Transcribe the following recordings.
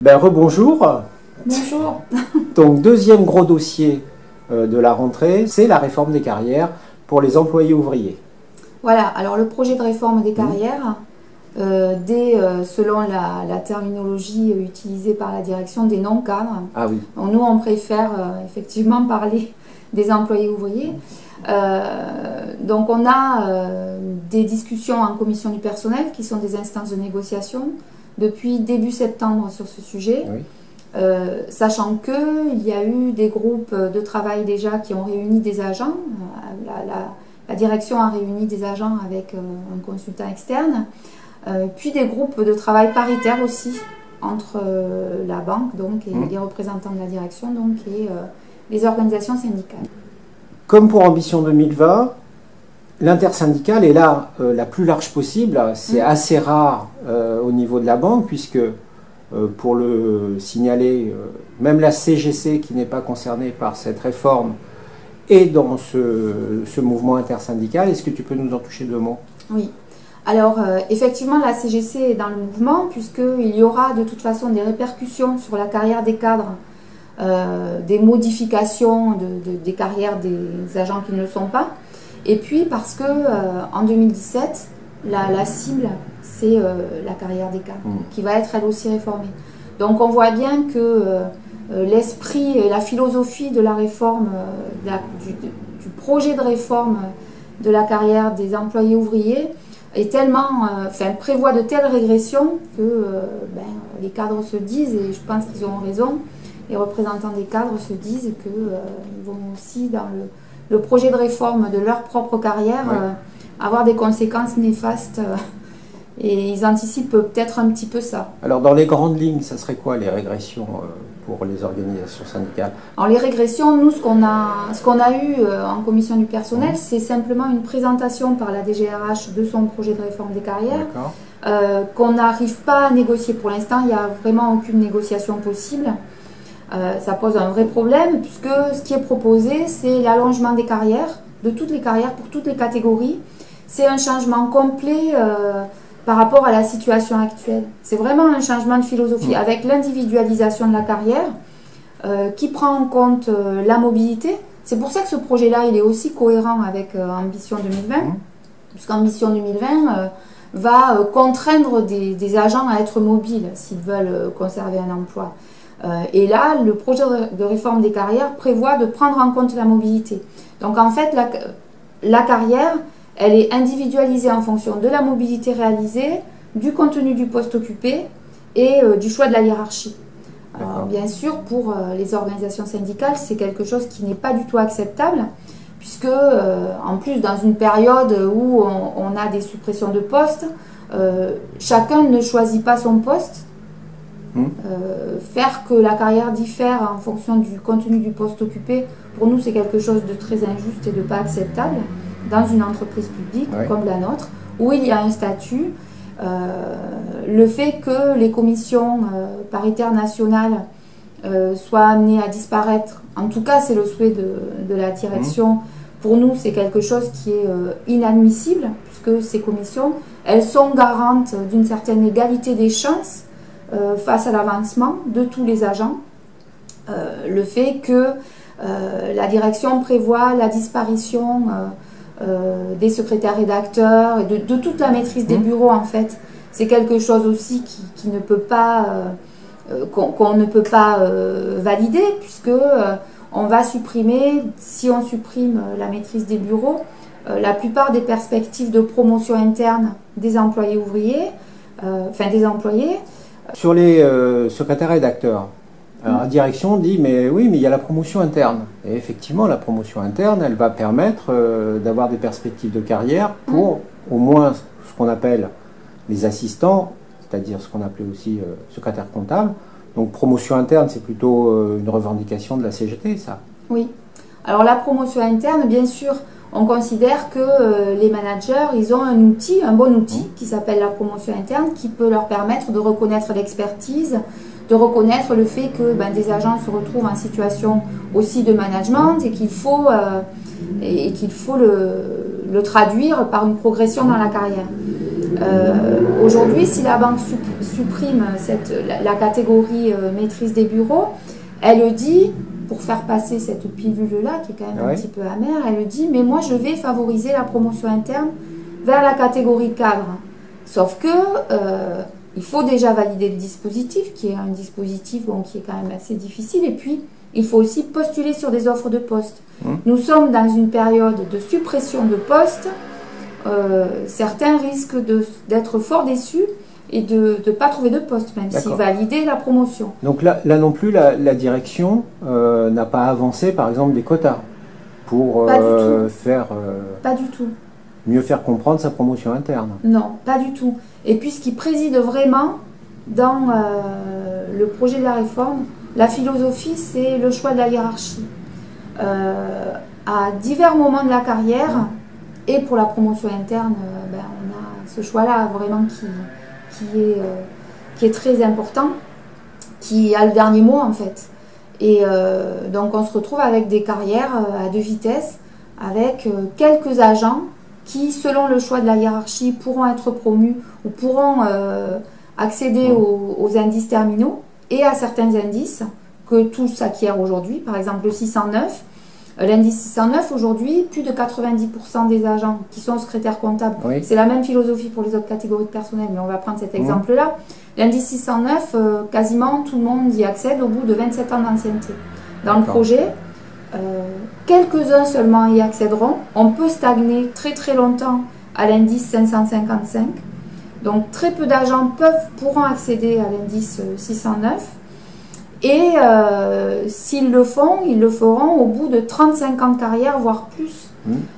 Rebonjour. Bonjour. Donc, deuxième gros dossier de la rentrée, c'est la réforme des carrières pour les employés ouvriers. Voilà, alors le projet de réforme des carrières, selon la terminologie utilisée par la direction, des non-cadres. Ah oui. Nous, on préfère effectivement parler des employés ouvriers. Donc, on a des discussions en commission du personnel, qui sont des instances de négociation, depuis début septembre sur ce sujet. Oui. Sachant qu'il y a eu des groupes de travail déjà qui ont réuni des agents. La direction a réuni des agents avec un consultant externe, puis des groupes de travail paritaires aussi entre la banque donc, et les représentants de la direction donc, et les organisations syndicales. Comme pour Ambition 2020, l'intersyndicale est là la plus large possible. C'est assez rare au niveau de la banque puisque pour le signaler, même la CGC qui n'est pas concernée par cette réforme est dans ce mouvement intersyndical. Est-ce que tu peux nous en toucher deux mots? Oui. Alors effectivement la CGC est dans le mouvement puisqu'il y aura de toute façon des répercussions sur la carrière des cadres, des modifications des carrières des agents qui ne le sont pas. Et puis parce que en 2017, la cible, c'est la carrière des cadres, qui va être elle aussi réformée. Donc on voit bien que l'esprit et la philosophie de la réforme, du projet de réforme de la carrière des employés ouvriers est tellement, prévoit de telles régressions que les cadres se disent, et je pense qu'ils ont raison, les représentants des cadres se disent qu'ils vont aussi dans le projet de réforme de leur propre carrière avoir des conséquences néfastes et ils anticipent peut-être un petit peu ça. Alors dans les grandes lignes, ça serait quoi les régressions pour les organisations syndicales? Alors les régressions, nous ce qu'on a eu en commission du personnel, c'est simplement une présentation par la DGRH de son projet de réforme des carrières qu'on n'arrive pas à négocier pour l'instant, il n'y a vraiment aucune négociation possible. Ça pose un vrai problème puisque ce qui est proposé, c'est l'allongement des carrières, de toutes les carrières pour toutes les catégories. C'est un changement complet par rapport à la situation actuelle. C'est vraiment un changement de philosophie avec l'individualisation de la carrière qui prend en compte la mobilité. C'est pour ça que ce projet-là, il est aussi cohérent avec Ambition 2020, puisqu'Ambition 2020 va contraindre des agents à être mobiles s'ils veulent conserver un emploi. Et là, le projet de réforme des carrières prévoit de prendre en compte la mobilité. Donc en fait, la carrière, elle est individualisée en fonction de la mobilité réalisée, du contenu du poste occupé et du choix de la hiérarchie. Alors, bien sûr, pour les organisations syndicales, c'est quelque chose qui n'est pas du tout acceptable, puisque en plus, dans une période où on a des suppressions de postes, chacun ne choisit pas son poste. Faire que la carrière diffère en fonction du contenu du poste occupé, pour nous c'est quelque chose de très injuste et de pas acceptable dans une entreprise publique comme la nôtre, où il y a un statut. Le fait que les commissions paritaires nationales soient amenées à disparaître, en tout cas c'est le souhait de la direction, pour nous c'est quelque chose qui est inadmissible, puisque ces commissions, elles sont garantes d'une certaine égalité des chances face à l'avancement de tous les agents. Le fait que la direction prévoit la disparition des secrétaires rédacteurs et de toute la maîtrise des bureaux en fait, c'est quelque chose aussi qui ne peut pas qu'on ne peut pas valider, puisque on va supprimer, si on supprime la maîtrise des bureaux, la plupart des perspectives de promotion interne des employés ouvriers, des employés. Sur les secrétaires rédacteurs, la direction dit mais oui, mais il y a la promotion interne. Et effectivement, la promotion interne, elle va permettre d'avoir des perspectives de carrière pour au moins ce qu'on appelle les assistants, c'est-à-dire ce qu'on appelait aussi secrétaire comptable. Donc promotion interne, c'est plutôt une revendication de la CGT, ça? Oui. Alors la promotion interne, bien sûr, on considère que les managers, ils ont un outil, un bon outil qui s'appelle la promotion interne, qui peut leur permettre de reconnaître l'expertise, de reconnaître le fait que des agents se retrouvent en situation aussi de management et qu'il faut le le traduire par une progression dans la carrière. Aujourd'hui, si la banque supprime la catégorie maîtrise des bureaux, elle dit, pour faire passer cette pilule-là, qui est quand même un petit peu amère, elle dit, mais moi je vais favoriser la promotion interne vers la catégorie cadre. Sauf que il faut déjà valider le dispositif, qui est un dispositif qui est quand même assez difficile, et puis il faut aussi postuler sur des offres de poste. Nous sommes dans une période de suppression de postes. Certains risquent d'être fort déçus et de ne pas trouver de poste, même s'ils validaient la promotion. Donc là non plus, la direction n'a pas avancé, par exemple, des quotas pour faire... Pas du tout. Mieux faire comprendre sa promotion interne. Non, pas du tout. Et puis ce qui préside vraiment dans le projet de la réforme, la philosophie, c'est le choix de la hiérarchie. À divers moments de la carrière, et pour la promotion interne, on a ce choix-là vraiment qui est très important, qui a le dernier mot en fait. Et donc on se retrouve avec des carrières à deux vitesses, avec quelques agents qui, selon le choix de la hiérarchie, pourront être promus ou pourront accéder aux indices terminaux et à certains indices que tous acquièrent aujourd'hui, par exemple le 609. L'indice 609, aujourd'hui, plus de 90% des agents qui sont secrétaires comptables, c'est la même philosophie pour les autres catégories de personnel, mais on va prendre cet exemple-là. L'indice 609, quasiment tout le monde y accède au bout de 27 ans d'ancienneté. Dans le projet, quelques-uns seulement y accéderont. On peut stagner très très longtemps à l'indice 555. Donc très peu d'agents pourront accéder à l'indice 609. Et s'ils le font, ils le feront au bout de 35 ans de carrière, voire plus.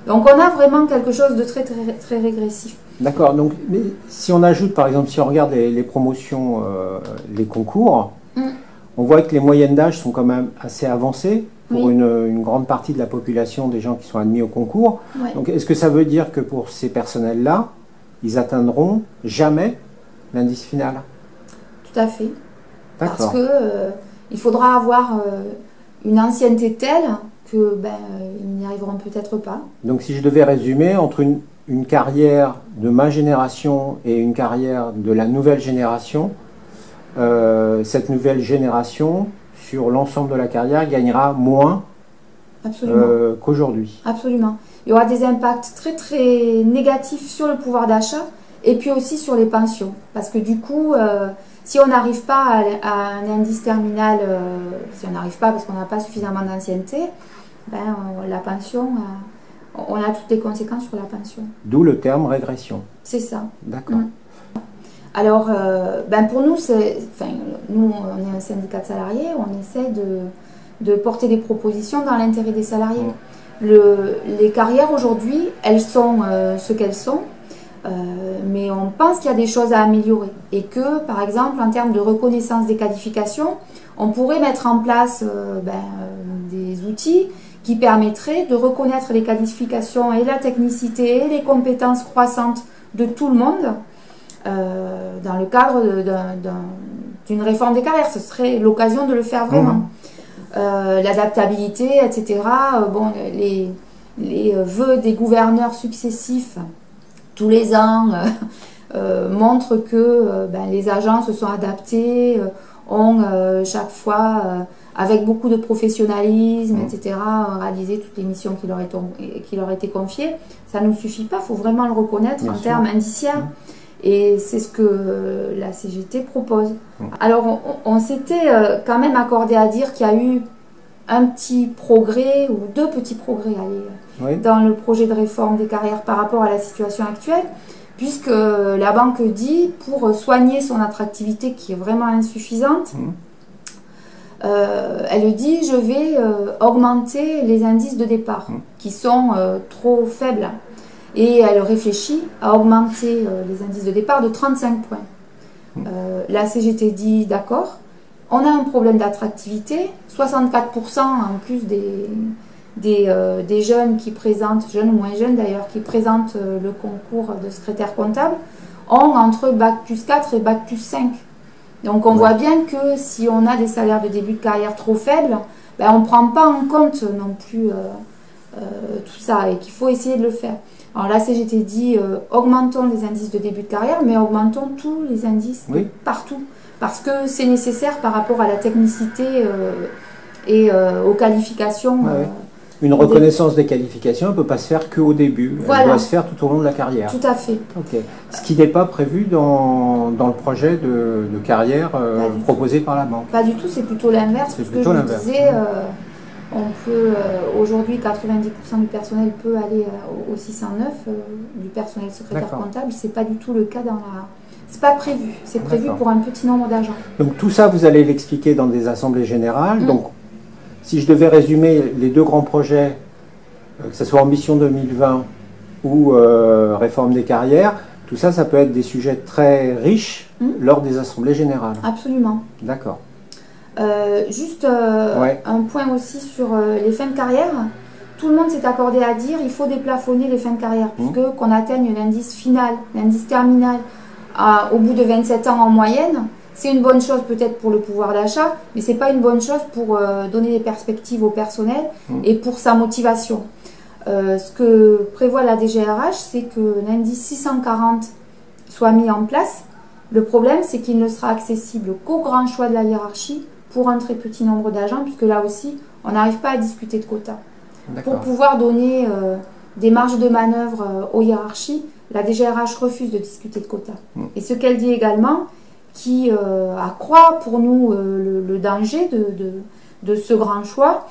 Donc on a vraiment quelque chose de très, très, très régressif. D'accord. Donc mais si on ajoute, par exemple, si on regarde les promotions, les concours, on voit que les moyennes d'âge sont quand même assez avancées pour une grande partie de la population des gens qui sont admis au concours. Donc est-ce que ça veut dire que pour ces personnels-là, ils atteindront jamais l'indice final? Tout à fait. Parce que il faudra avoir une ancienneté telle que ils n'y arriveront peut-être pas. Donc si je devais résumer, entre une carrière de ma génération et une carrière de la nouvelle génération, cette nouvelle génération, sur l'ensemble de la carrière, gagnera moins qu'aujourd'hui. Absolument. Il y aura des impacts très très négatifs sur le pouvoir d'achat et puis aussi sur les pensions. Parce que du coup, si on n'arrive pas à un indice terminal, si on n'arrive pas parce qu'on n'a pas suffisamment d'ancienneté, la pension, on a toutes les conséquences sur la pension. D'où le terme régression. C'est ça. D'accord. Alors, pour nous, nous, on est un syndicat de salariés, on essaie de porter des propositions dans l'intérêt des salariés. Les carrières aujourd'hui, elles sont ce qu'elles sont. Mais on pense qu'il y a des choses à améliorer et que, par exemple, en termes de reconnaissance des qualifications, on pourrait mettre en place des outils qui permettraient de reconnaître les qualifications et la technicité et les compétences croissantes de tout le monde dans le cadre d'une réforme des carrières. Ce serait l'occasion de le faire vraiment. L'adaptabilité, etc. Les vœux des gouverneurs successifs tous les ans montrent que les agents se sont adaptés, ont chaque fois, avec beaucoup de professionnalisme, etc., réalisé toutes les missions qui leur étaient confiées. Ça ne nous suffit pas, il faut vraiment le reconnaître en termes indiciaires. Et c'est ce que la CGT propose. Alors, on s'était quand même accordé à dire qu'il y a eu un petit progrès, ou deux petits progrès, dans le projet de réforme des carrières par rapport à la situation actuelle, puisque la banque dit, pour soigner son attractivité qui est vraiment insuffisante, elle dit, je vais augmenter les indices de départ, qui sont trop faibles. Et elle réfléchit à augmenter les indices de départ de 35 points. La CGT dit d'accord, on a un problème d'attractivité, 64% en plus des jeunes qui présentent, jeunes ou moins jeunes d'ailleurs, qui présentent le concours de secrétaire comptable, ont entre Bac plus 4 et Bac plus 5. Donc on voit bien que si on a des salaires de début de carrière trop faibles, on ne prend pas en compte non plus tout ça, et qu'il faut essayer de le faire. Alors la CGT dit augmentons les indices de début de carrière, mais augmentons tous les indices partout, parce que c'est nécessaire par rapport à la technicité et aux qualifications. Une reconnaissance des qualifications ne peut pas se faire qu'au début, elle doit se faire tout au long de la carrière. Tout à fait. Ce qui n'est pas prévu dans le projet de carrière proposé par la banque. Pas du tout, c'est plutôt l'inverse. C'est plutôt l'inverse. On peut, aujourd'hui, 90% du personnel peut aller au 609, du personnel secrétaire comptable. C'est pas du tout le cas dans la... C'est pas prévu, c'est prévu pour un petit nombre d'agents. Donc tout ça, vous allez l'expliquer dans des assemblées générales. Donc, si je devais résumer les deux grands projets, que ce soit Ambition 2020 ou Réforme des carrières, tout ça, ça peut être des sujets très riches lors des assemblées générales. Absolument. D'accord. Juste un point aussi sur les fins de carrière. Tout le monde s'est accordé à dire qu'il faut déplafonner les fins de carrière, puisque qu'on atteigne l'indice final, l'indice terminal au bout de 27 ans en moyenne. C'est une bonne chose peut-être pour le pouvoir d'achat, mais ce n'est pas une bonne chose pour donner des perspectives au personnel et pour sa motivation. Ce que prévoit la DGRH, c'est que l'indice 640 soit mis en place. Le problème, c'est qu'il ne sera accessible qu'au grand choix de la hiérarchie pour un très petit nombre d'agents, puisque là aussi, on n'arrive pas à discuter de quotas. Pour pouvoir donner des marges de manœuvre aux hiérarchies, la DGRH refuse de discuter de quotas. Et ce qu'elle dit également, qui accroît pour nous le danger de ce grand choix,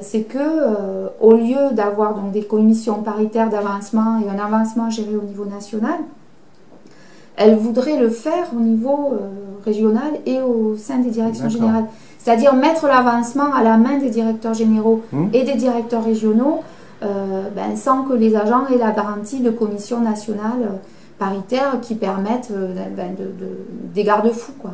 c'est que au lieu d'avoir donc des commissions paritaires d'avancement et un avancement géré au niveau national, elle voudrait le faire au niveau régional et au sein des directions générales. C'est-à-dire mettre l'avancement à la main des directeurs généraux et des directeurs régionaux sans que les agents aient la garantie de commissions nationales paritaires qui permettent des garde-fous, quoi.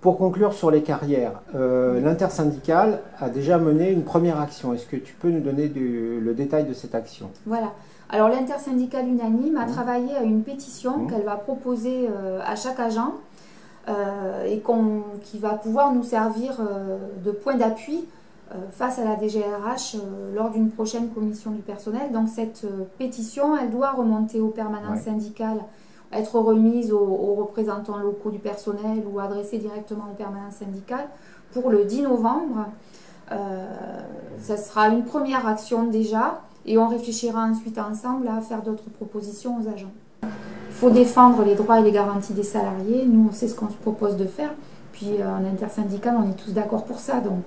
Pour conclure sur les carrières, l'intersyndicale a déjà mené une première action. Est-ce que tu peux nous donner le détail de cette action? Voilà. Alors l'intersyndicale unanime a travaillé à une pétition qu'elle va proposer à chaque agent et qui va pouvoir nous servir de point d'appui face à la DGRH lors d'une prochaine commission du personnel. Donc cette pétition, elle doit remonter aux permanences syndicales, être remise aux représentants locaux du personnel ou adressée directement aux permanences syndicales pour le 10 novembre. Ça sera une première action déjà et on réfléchira ensuite ensemble à faire d'autres propositions aux agents. Il faut défendre les droits et les garanties des salariés. Nous, on sait ce qu'on se propose de faire. Puis en intersyndical, on est tous d'accord pour ça, donc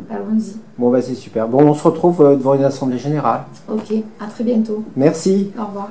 allons-y. Bon, bah, c'est super. Bon, on se retrouve devant une assemblée générale. Ok, à très bientôt. Merci. Au revoir.